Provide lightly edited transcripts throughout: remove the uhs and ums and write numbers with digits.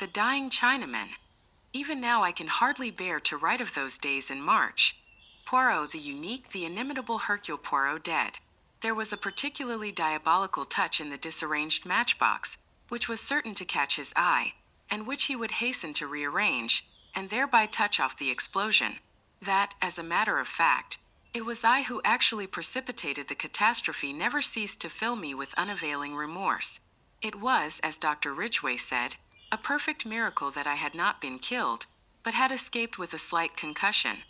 The dying Chinaman. Even now I can hardly bear to write of those days in March. Poirot, the unique, the inimitable Hercule Poirot dead. There was a particularly diabolical touch in the disarranged matchbox, which was certain to catch his eye, and which he would hasten to rearrange, and thereby touch off the explosion. That, as a matter of fact, it was I who actually precipitated the catastrophe never ceased to fill me with unavailing remorse. It was, as Dr. Ridgway said, a perfect miracle that I had not been killed, but had escaped with a slight concussion.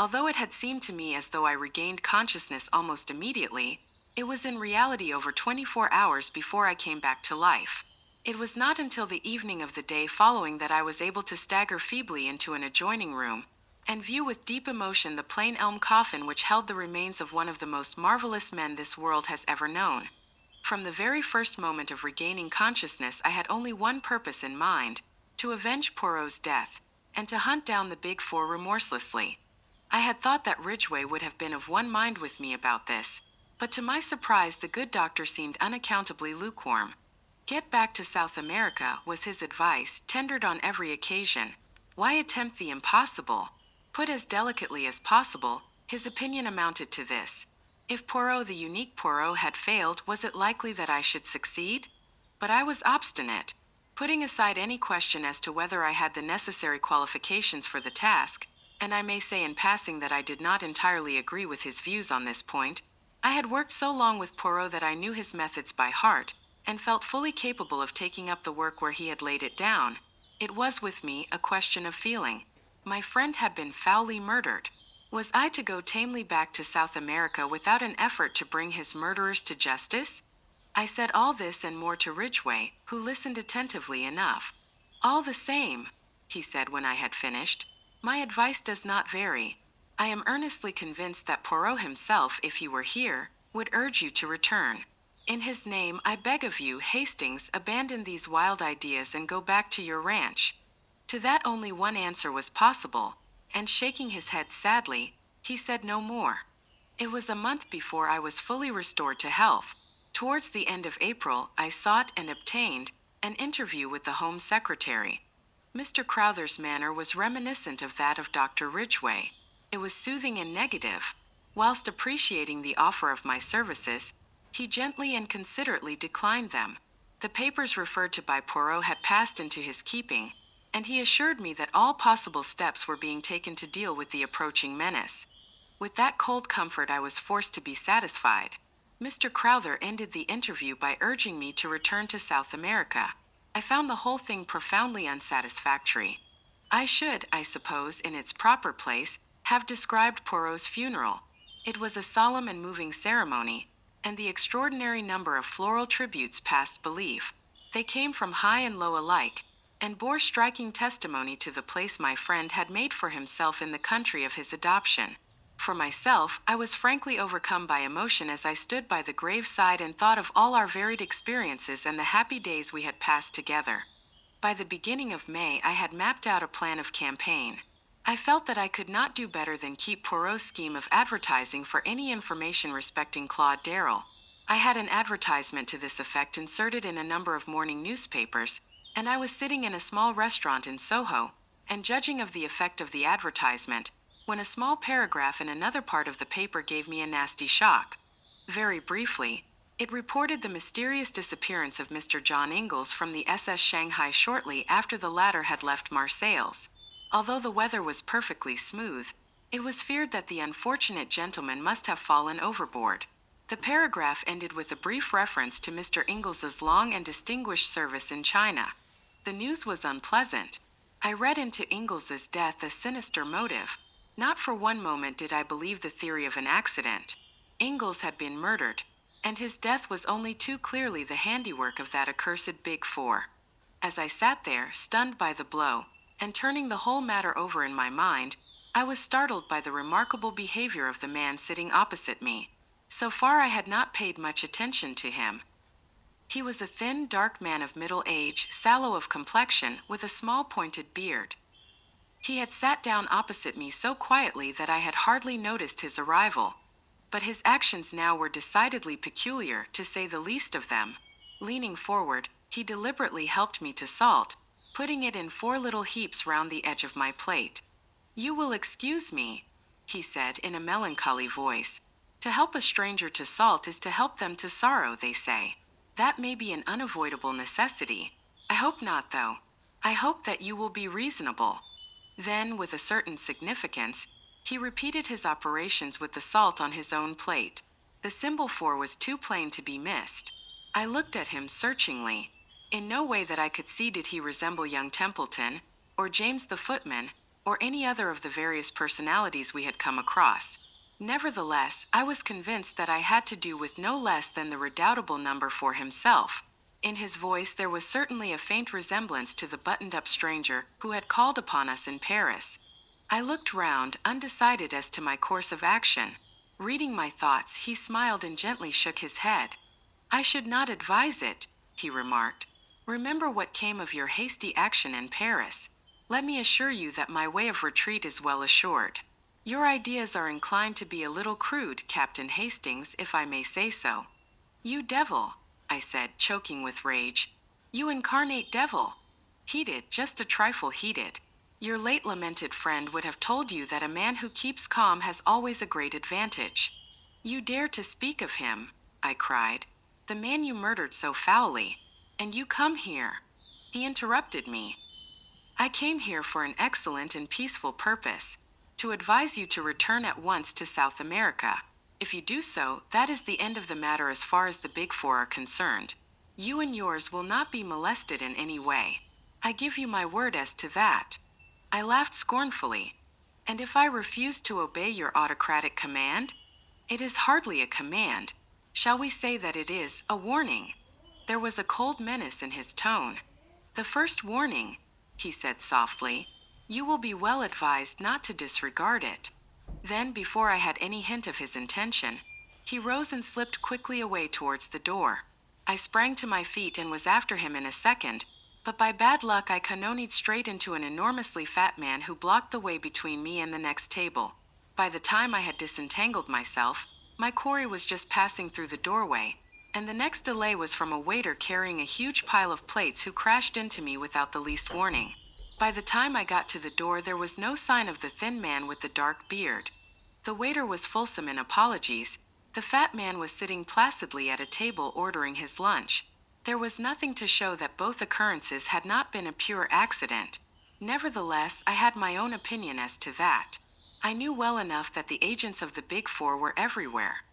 Although it had seemed to me as though I regained consciousness almost immediately, it was in reality over 24 hours before I came back to life. It was not until the evening of the day following that I was able to stagger feebly into an adjoining room, and view with deep emotion the plain elm coffin which held the remains of one of the most marvelous men this world has ever known. From the very first moment of regaining consciousness I had only one purpose in mind, to avenge Poirot's death, and to hunt down the Big Four remorselessly. I had thought that Ridgway would have been of one mind with me about this, but to my surprise the good doctor seemed unaccountably lukewarm. Get back to South America, was his advice, tendered on every occasion. Why attempt the impossible? Put as delicately as possible, his opinion amounted to this: if Poirot, the unique Poirot, had failed, was it likely that I should succeed? But I was obstinate. Putting aside any question as to whether I had the necessary qualifications for the task, and I may say in passing that I did not entirely agree with his views on this point, I had worked so long with Poirot that I knew his methods by heart, and felt fully capable of taking up the work where he had laid it down. It was with me a question of feeling. My friend had been foully murdered. Was I to go tamely back to South America without an effort to bring his murderers to justice? I said all this and more to Ridgway, who listened attentively enough. "All the same," he said when I had finished, "my advice does not vary. I am earnestly convinced that Poirot himself, if he were here, would urge you to return. In his name, I beg of you, Hastings, abandon these wild ideas and go back to your ranch." To that only one answer was possible, and shaking his head sadly, he said no more. It was a month before I was fully restored to health. Towards the end of April, I sought and obtained an interview with the Home Secretary. Mr. Crowther's manner was reminiscent of that of Dr. Ridgway. It was soothing and negative. Whilst appreciating the offer of my services, he gently and considerately declined them. The papers referred to by Poirot had passed into his keeping, and he assured me that all possible steps were being taken to deal with the approaching menace. With that cold comfort I was forced to be satisfied. Mr. Crowther ended the interview by urging me to return to South America. I found the whole thing profoundly unsatisfactory. I should, I suppose, in its proper place, have described Poirot's funeral. It was a solemn and moving ceremony, and the extraordinary number of floral tributes passed belief. They came from high and low alike, and bore striking testimony to the place my friend had made for himself in the country of his adoption. For myself, I was frankly overcome by emotion as I stood by the graveside and thought of all our varied experiences and the happy days we had passed together. By the beginning of May, I had mapped out a plan of campaign. I felt that I could not do better than keep Poirot's scheme of advertising for any information respecting Claude Darrell. I had an advertisement to this effect inserted in a number of morning newspapers, and I was sitting in a small restaurant in Soho, and judging of the effect of the advertisement, when a small paragraph in another part of the paper gave me a nasty shock. Very briefly, it reported the mysterious disappearance of Mr. John Ingalls from the SS Shanghai shortly after the latter had left Marseilles. Although the weather was perfectly smooth, it was feared that the unfortunate gentleman must have fallen overboard. The paragraph ended with a brief reference to Mr. Ingles's long and distinguished service in China. The news was unpleasant. I read into Ingles's death a sinister motive. Not for one moment did I believe the theory of an accident. Ingalls had been murdered, and his death was only too clearly the handiwork of that accursed Big Four. As I sat there, stunned by the blow, and turning the whole matter over in my mind, I was startled by the remarkable behavior of the man sitting opposite me. So far I had not paid much attention to him. He was a thin, dark man of middle age, sallow of complexion, with a small pointed beard. He had sat down opposite me so quietly that I had hardly noticed his arrival. But his actions now were decidedly peculiar, to say the least of them. Leaning forward, he deliberately helped me to salt, putting it in 4 little heaps round the edge of my plate. "You will excuse me," he said in a melancholy voice. "To help a stranger to salt is to help them to sorrow, they say. That may be an unavoidable necessity. I hope not, though. I hope that you will be reasonable." Then, with a certain significance, he repeated his operations with the salt on his own plate. The symbol 4 was too plain to be missed. I looked at him searchingly. In no way that I could see did he resemble young Templeton, or James the footman, or any other of the various personalities we had come across. Nevertheless, I was convinced that I had to do with no less than the redoubtable number 4 himself. In his voice there was certainly a faint resemblance to the buttoned-up stranger who had called upon us in Paris. I looked round, undecided as to my course of action. Reading my thoughts, he smiled and gently shook his head. "I should not advise it," he remarked. "Remember what came of your hasty action in Paris. Let me assure you that my way of retreat is well assured. Your ideas are inclined to be a little crude, Captain Hastings, if I may say so." "You devil," I said, choking with rage. "You incarnate devil." "Heated, just a trifle heated. Your late lamented friend would have told you that a man who keeps calm has always a great advantage." "You dare to speak of him," I cried. "The man you murdered so foully. And you come here." He interrupted me. "I came here for an excellent and peaceful purpose, to advise you to return at once to South America. If you do so, that is the end of the matter as far as the Big Four are concerned. You and yours will not be molested in any way. I give you my word as to that." I laughed scornfully. "And if I refuse to obey your autocratic command?" "It is hardly a command. Shall we say that it is a warning?" There was a cold menace in his tone. "The first warning," he said softly. "You will be well advised not to disregard it." Then, before I had any hint of his intention, he rose and slipped quickly away towards the door. I sprang to my feet and was after him in a second, but by bad luck I cannonied straight into an enormously fat man who blocked the way between me and the next table. By the time I had disentangled myself, my quarry was just passing through the doorway, and the next delay was from a waiter carrying a huge pile of plates who crashed into me without the least warning. By the time I got to the door, there was no sign of the thin man with the dark beard. The waiter was fulsome in apologies. The fat man was sitting placidly at a table ordering his lunch. There was nothing to show that both occurrences had not been a pure accident. Nevertheless, I had my own opinion as to that. I knew well enough that the agents of the Big Four were everywhere.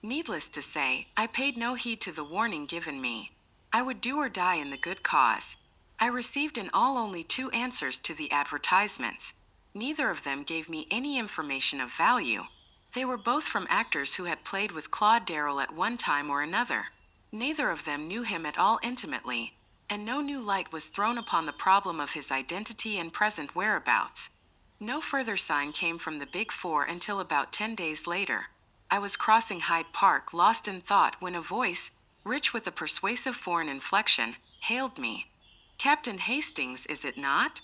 Needless to say, I paid no heed to the warning given me. I would do or die in the good cause. I received in all only 2 answers to the advertisements. Neither of them gave me any information of value. They were both from actors who had played with Claude Darrell at one time or another. Neither of them knew him at all intimately, and no new light was thrown upon the problem of his identity and present whereabouts. No further sign came from the Big Four until about 10 days later. I was crossing Hyde Park, lost in thought, when a voice, rich with a persuasive foreign inflection, hailed me. "Captain Hastings, is it not?"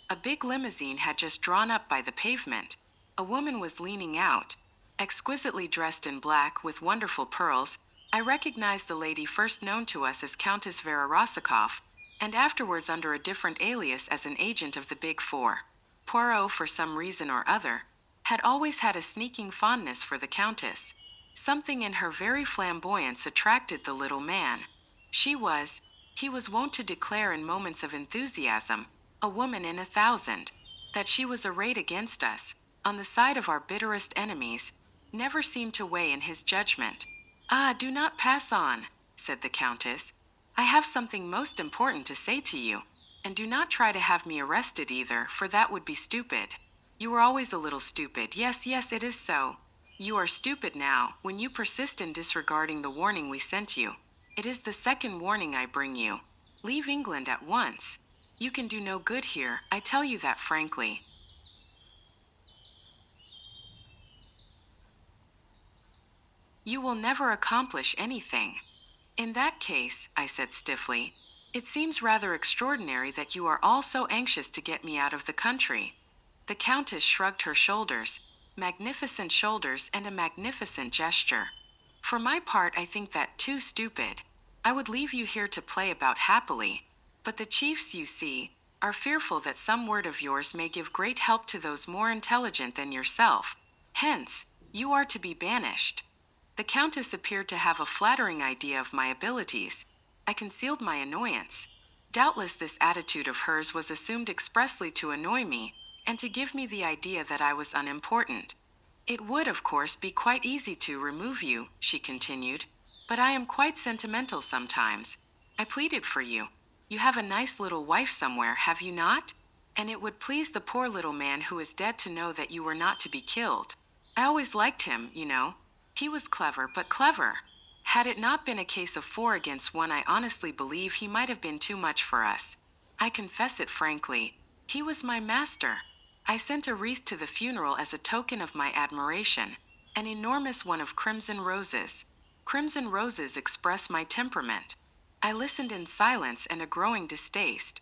A big limousine had just drawn up by the pavement. A woman was leaning out. Exquisitely dressed in black with wonderful pearls, I recognized the lady first known to us as Countess Vera Rosikoff, and afterwards under a different alias as an agent of the Big Four. Poirot, for some reason or other, had always had a sneaking fondness for the Countess. Something in her very flamboyance attracted the little man. He was wont to declare in moments of enthusiasm, a woman in 1,000, that she was arrayed against us, on the side of our bitterest enemies, never seemed to weigh in his judgment. "Ah, do not pass on," said the Countess. "I have something most important to say to you, and do not try to have me arrested either, for that would be stupid. You were always a little stupid. Yes, it is so. You are stupid now, when you persist in disregarding the warning we sent you. It is the second warning I bring you. Leave England at once. You can do no good here, I tell you that frankly. You will never accomplish anything." "In that case," I said stiffly, "it seems rather extraordinary that you are all so anxious to get me out of the country." The Countess shrugged her shoulders, magnificent shoulders and a magnificent gesture. "For my part, I think that too stupid. I would leave you here to play about happily. But the chiefs, you see, are fearful that some word of yours may give great help to those more intelligent than yourself. Hence, you are to be banished. The Countess appeared to have a flattering idea of my abilities. I concealed my annoyance. Doubtless this attitude of hers was assumed expressly to annoy me, and to give me the idea that I was unimportant. It would, of course, be quite easy to remove you, she continued, but I am quite sentimental sometimes. I pleaded for you. You have a nice little wife somewhere, have you not? And it would please the poor little man who is dead to know that you were not to be killed. I always liked him, you know. He was clever, but clever. Had it not been a case of 4 against 1, I honestly believe he might have been too much for us. I confess it frankly. He was my master. I sent a wreath to the funeral as a token of my admiration, an enormous one of crimson roses. Crimson roses express my temperament. I listened in silence and a growing distaste.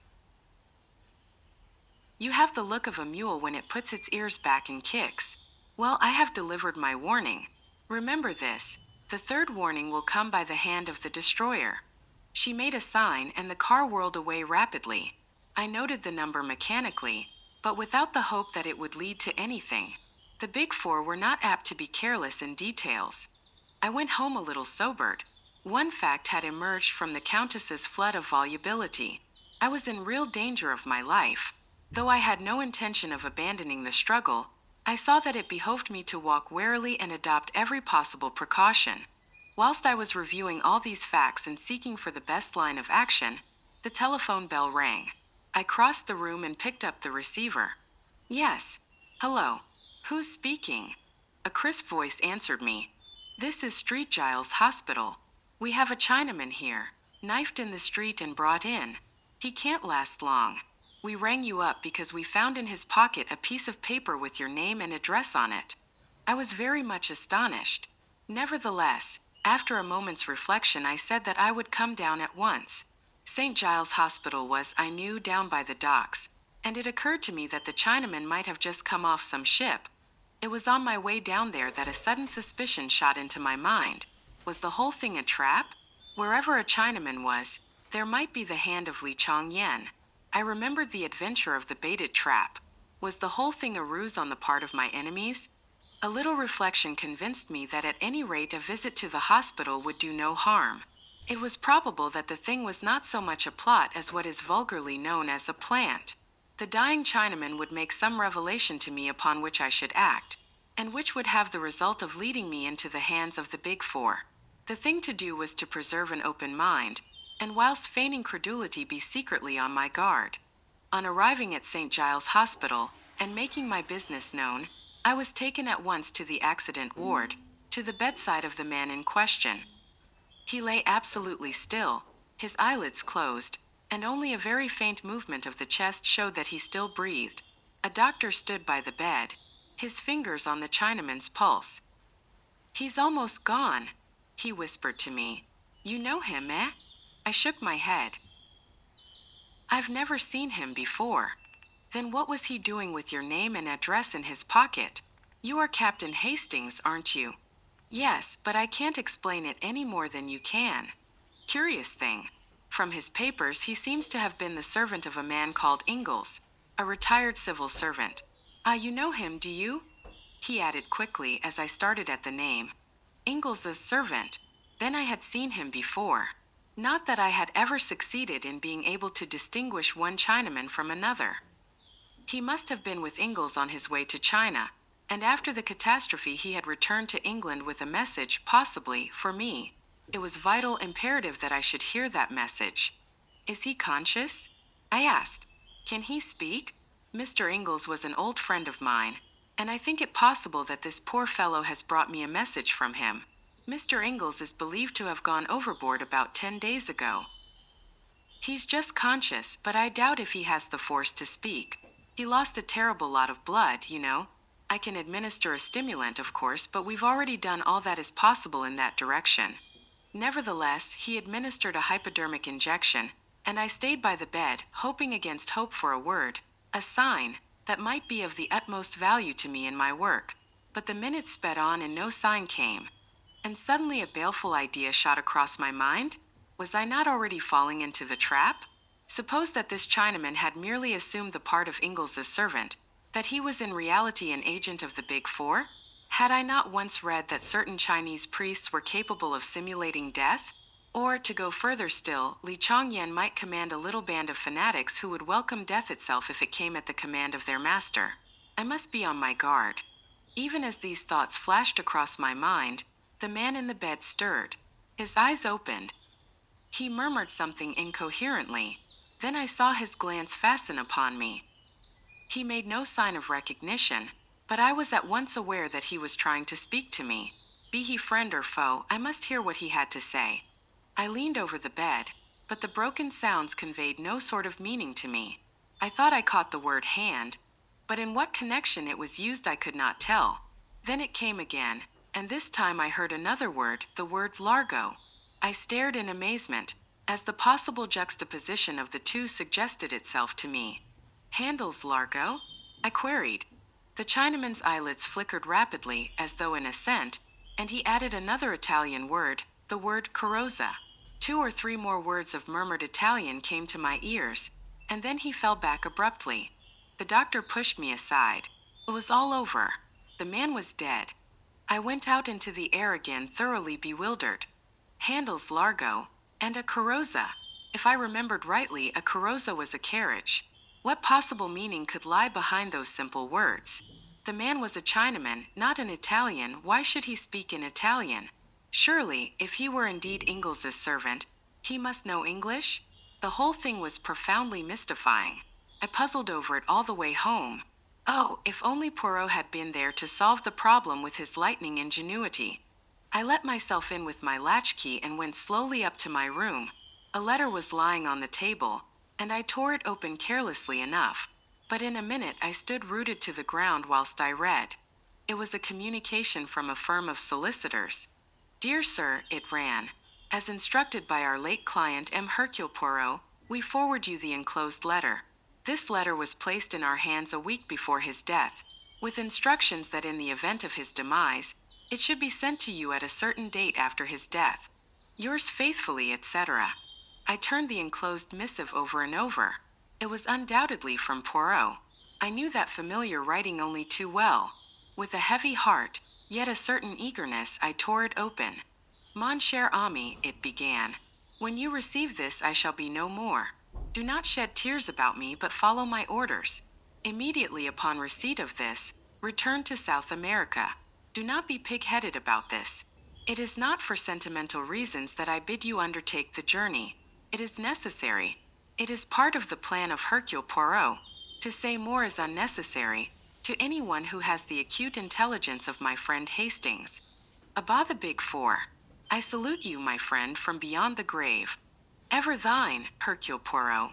You have the look of a mule when it puts its ears back and kicks. Well, I have delivered my warning. Remember this. The third warning will come by the hand of the destroyer. She made a sign and the car whirled away rapidly. I noted the number mechanically, but without the hope that it would lead to anything. The Big Four were not apt to be careless in details. I went home a little sobered. One fact had emerged from the Countess's flood of volubility. I was in real danger of my life. Though I had no intention of abandoning the struggle, I saw that it behoved me to walk warily and adopt every possible precaution. Whilst I was reviewing all these facts and seeking for the best line of action, the telephone bell rang. I crossed the room and picked up the receiver. Yes. Hello. Who's speaking? A crisp voice answered me. This is Street Giles Hospital. We have a Chinaman here, knifed in the street and brought in. He can't last long. We rang you up because we found in his pocket a piece of paper with your name and address on it. I was very much astonished. Nevertheless, after a moment's reflection, I said that I would come down at once. St. Giles Hospital was, I knew, down by the docks, and it occurred to me that the Chinaman might have just come off some ship. It was on my way down there that a sudden suspicion shot into my mind. Was the whole thing a trap? Wherever a Chinaman was, there might be the hand of Li Chongyan. I remembered the adventure of the baited trap. Was the whole thing a ruse on the part of my enemies? A little reflection convinced me that at any rate a visit to the hospital would do no harm. It was probable that the thing was not so much a plot as what is vulgarly known as a plant. The dying Chinaman would make some revelation to me upon which I should act, and which would have the result of leading me into the hands of the Big Four. The thing to do was to preserve an open mind, and whilst feigning credulity be secretly on my guard. On arriving at St. Giles Hospital, and making my business known, I was taken at once to the accident ward, to the bedside of the man in question. He lay absolutely still, his eyelids closed, and only a very faint movement of the chest showed that he still breathed. A doctor stood by the bed, his fingers on the Chinaman's pulse. He's almost gone, he whispered to me. You know him, eh? I shook my head. I've never seen him before. Then what was he doing with your name and address in his pocket? You are Captain Hastings, aren't you? Yes, but I can't explain it any more than you can. Curious thing. From his papers, he seems to have been the servant of a man called Ingalls, a retired civil servant. Ah, you know him, do you? He added quickly as I started at the name. Ingalls' servant. Then I had seen him before. Not that I had ever succeeded in being able to distinguish one Chinaman from another. He must have been with Ingalls on his way to China, and after the catastrophe he had returned to England with a message, possibly, for me. It was vital imperative that I should hear that message. Is he conscious? I asked. Can he speak? Mr. Ingalls was an old friend of mine, and I think it possible that this poor fellow has brought me a message from him. Mr. Ingalls is believed to have gone overboard about 10 days ago. He's just conscious, but I doubt if he has the force to speak. He lost a terrible lot of blood, you know. I can administer a stimulant, of course, but we've already done all that is possible in that direction. Nevertheless, he administered a hypodermic injection, and I stayed by the bed, hoping against hope for a word, a sign, that might be of the utmost value to me in my work. But the minutes sped on and no sign came. And suddenly a baleful idea shot across my mind. Was I not already falling into the trap? Suppose that this Chinaman had merely assumed the part of Ingles's servant, that he was in reality an agent of the Big Four? Had I not once read that certain Chinese priests were capable of simulating death? Or, to go further still, Li Chongyan might command a little band of fanatics who would welcome death itself if it came at the command of their master. I must be on my guard. Even as these thoughts flashed across my mind, the man in the bed stirred. His eyes opened. He murmured something incoherently. Then I saw his glance fasten upon me. He made no sign of recognition, but I was at once aware that he was trying to speak to me. Be he friend or foe, I must hear what he had to say. I leaned over the bed, but the broken sounds conveyed no sort of meaning to me. I thought I caught the word hand, but in what connection it was used I could not tell. Then it came again, and this time I heard another word, the word Largo. I stared in amazement, as the possible juxtaposition of the two suggested itself to me. Handles Largo? I queried. The Chinaman's eyelids flickered rapidly, as though in assent, and he added another Italian word, the word Carrozza. 2 or 3 more words of murmured Italian came to my ears, and then he fell back abruptly. The doctor pushed me aside. It was all over. The man was dead. I went out into the air again, thoroughly bewildered. Handles Largo, and a Carrozza. If I remembered rightly, a Carrozza was a carriage. What possible meaning could lie behind those simple words? The man was a Chinaman, not an Italian. Why should he speak in Italian? Surely, if he were indeed Ingles's servant, he must know English? The whole thing was profoundly mystifying. I puzzled over it all the way home. Oh, if only Poirot had been there to solve the problem with his lightning ingenuity. I let myself in with my latchkey and went slowly up to my room. A letter was lying on the table, and I tore it open carelessly enough. But in a minute I stood rooted to the ground whilst I read. It was a communication from a firm of solicitors. Dear Sir, it ran. As instructed by our late client M. Hercule Poirot, we forward you the enclosed letter. This letter was placed in our hands a week before his death, with instructions that in the event of his demise, it should be sent to you at a certain date after his death. Yours faithfully, etc. I turned the enclosed missive over and over. It was undoubtedly from Poirot. I knew that familiar writing only too well. With a heavy heart, yet a certain eagerness, I tore it open. Mon cher ami, it began. When you receive this, I shall be no more. Do not shed tears about me, but follow my orders. Immediately upon receipt of this, return to South America. Do not be pig-headed about this. It is not for sentimental reasons that I bid you undertake the journey. It is necessary. It is part of the plan of Hercule Poirot. To say more is unnecessary, to anyone who has the acute intelligence of my friend Hastings. Above the Big Four. I salute you, my friend, from beyond the grave. Ever thine, Hercule Poirot.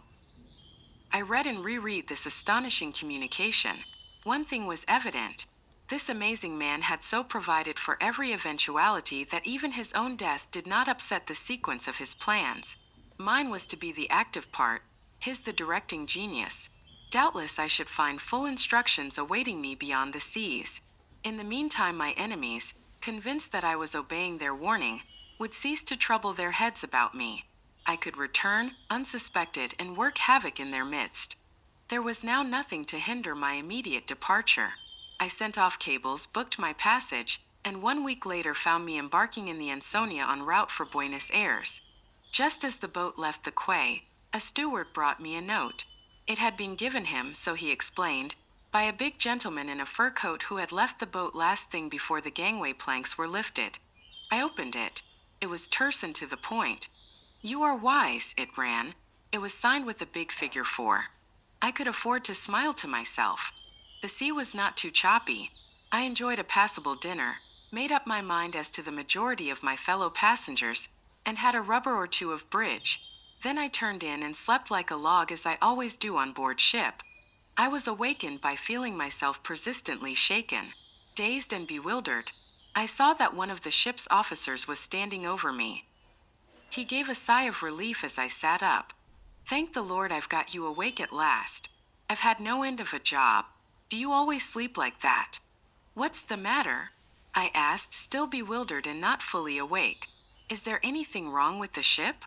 I read and reread this astonishing communication. One thing was evident. This amazing man had so provided for every eventuality that even his own death did not upset the sequence of his plans. Mine was to be the active part, his the directing genius. Doubtless I should find full instructions awaiting me beyond the seas. In the meantime my enemies, convinced that I was obeying their warning, would cease to trouble their heads about me. I could return, unsuspected, and work havoc in their midst. There was now nothing to hinder my immediate departure. I sent off cables, booked my passage, and 1 week later found me embarking in the Ansonia en route for Buenos Aires. Just as the boat left the quay, a steward brought me a note. It had been given him, so he explained, by a big gentleman in a fur coat who had left the boat last thing before the gangway planks were lifted. I opened it. It was terse and to the point. You are wise, it ran. It was signed with a big figure 4. I could afford to smile to myself. The sea was not too choppy. I enjoyed a passable dinner, made up my mind as to the majority of my fellow passengers, and had a rubber or two of bridge. Then I turned in and slept like a log as I always do on board ship. I was awakened by feeling myself persistently shaken. Dazed and bewildered, I saw that one of the ship's officers was standing over me. He gave a sigh of relief as I sat up. Thank the Lord I've got you awake at last. I've had no end of a job. Do you always sleep like that? What's the matter? I asked, still bewildered and not fully awake. Is there anything wrong with the ship?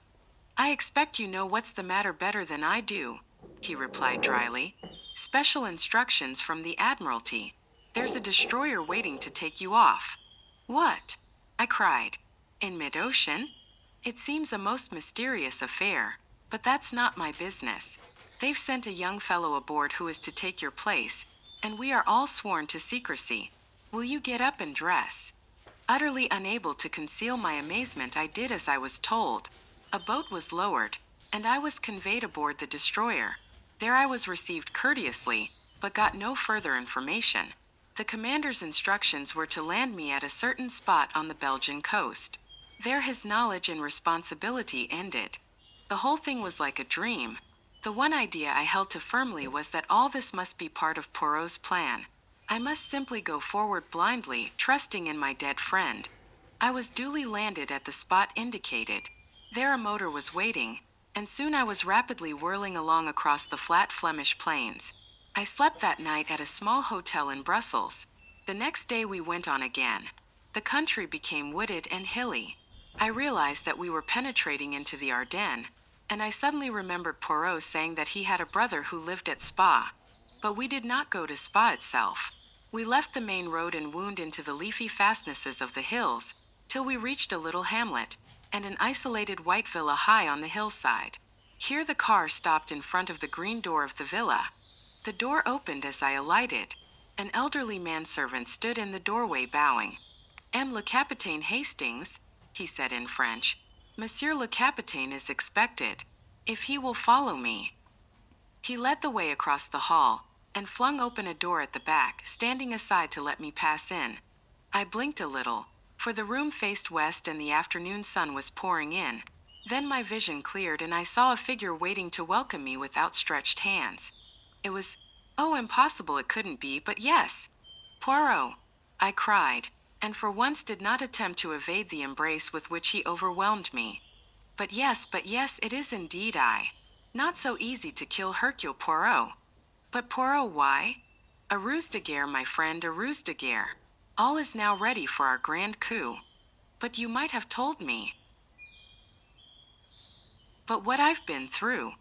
I expect you know what's the matter better than I do, he replied dryly. Special instructions from the Admiralty. There's a destroyer waiting to take you off. What? I cried. In mid-ocean? It seems a most mysterious affair, but that's not my business. They've sent a young fellow aboard who is to take your place, and we are all sworn to secrecy. Will you get up and dress? Utterly unable to conceal my amazement, I did as I was told. A boat was lowered, and I was conveyed aboard the destroyer. There I was received courteously, but got no further information. The commander's instructions were to land me at a certain spot on the Belgian coast. There his knowledge and responsibility ended. The whole thing was like a dream. The one idea I held to firmly was that all this must be part of Poirot's plan. I must simply go forward blindly, trusting in my dead friend. I was duly landed at the spot indicated. There a motor was waiting, and soon I was rapidly whirling along across the flat Flemish plains. I slept that night at a small hotel in Brussels. The next day we went on again. The country became wooded and hilly. I realized that we were penetrating into the Ardennes, and I suddenly remembered Poirot saying that he had a brother who lived at Spa. But we did not go to Spa itself. We left the main road and wound into the leafy fastnesses of the hills, till we reached a little hamlet, and an isolated white villa high on the hillside. Here the car stopped in front of the green door of the villa. The door opened as I alighted. An elderly manservant stood in the doorway bowing. "M. le Capitaine Hastings," he said in French. "Monsieur le Capitaine is expected. If he will follow me." He led the way across the hall, and flung open a door at the back, standing aside to let me pass in. I blinked a little, for the room faced west and the afternoon sun was pouring in. Then my vision cleared and I saw a figure waiting to welcome me with outstretched hands. It was, oh, impossible it couldn't be, but yes. "Poirot," I cried, and for once did not attempt to evade the embrace with which he overwhelmed me. But yes, it is indeed I. Not so easy to kill Hercule Poirot. But Poirot, why? A ruse de guerre, my friend, a ruse de guerre. All is now ready for our grand coup. But you might have told me. But what I've been through.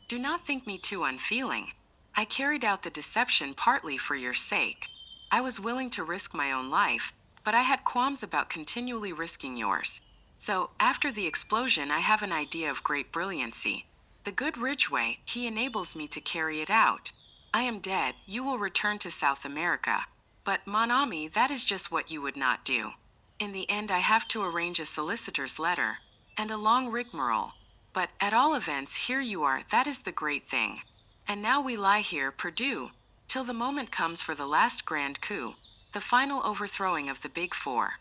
Do not think me too unfeeling. I carried out the deception partly for your sake. I was willing to risk my own life, but I had qualms about continually risking yours. So, after the explosion, I have an idea of great brilliancy. The good Ridgway, he enables me to carry it out. I am dead, you will return to South America. But, mon ami, that is just what you would not do. In the end, I have to arrange a solicitor's letter, and a long rigmarole. But, at all events, here you are, that is the great thing. And now we lie here, perdu, till the moment comes for the last grand coup, the final overthrowing of the Big Four.